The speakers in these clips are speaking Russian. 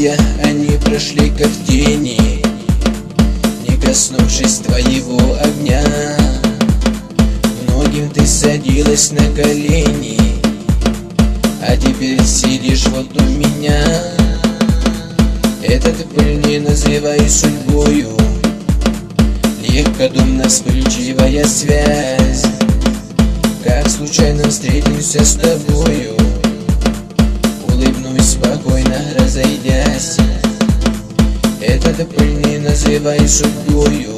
события, они прошли как тени, не коснувшись твоего огня. Многим ты садилась на колени, а теперь сидишь вот у меня. Этот пыль не называй судьбою, легкодумно вспыльчивая связь. Как случайно встретимся с тобою, улыбнусь спокойно, разойдясь. Этот пыль не называй судьбою,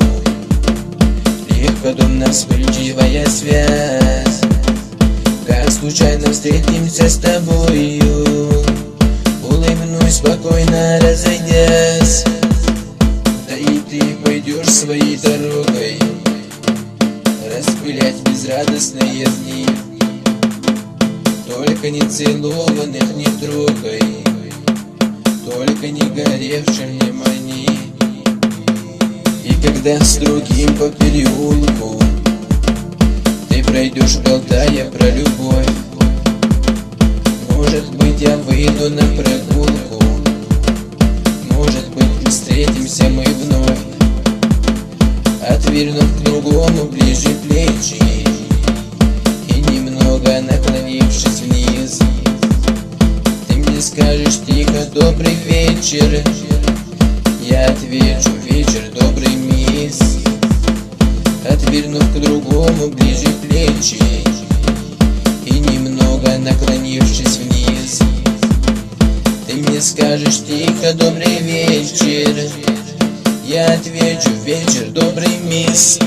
легкодумно вспыльчивая связь. Как случайно встретимся с тобою, улыбнусь спокойно, разойдясь. Да и ты пойдешь своей дорогой, распылять безрадостные дни. Только нецелованных не трогай, только не горевшим не мани. И когда с другим по переулку ты пройдешь, болтая про любовь, может быть, я выйду на прогулку, может быть, встретимся мы вновь. Отвернув к другому ближе плечи и немного наклонившись вниз, ты мне скажешь тихо: добрый вечер. Я отвечу: вечер добрый, мисс. Отвернув к другому ближе плечи и немного наклонившись вниз, ты мне скажешь тихо: добрый вечер. Я отвечу: вечер добрый, мисс.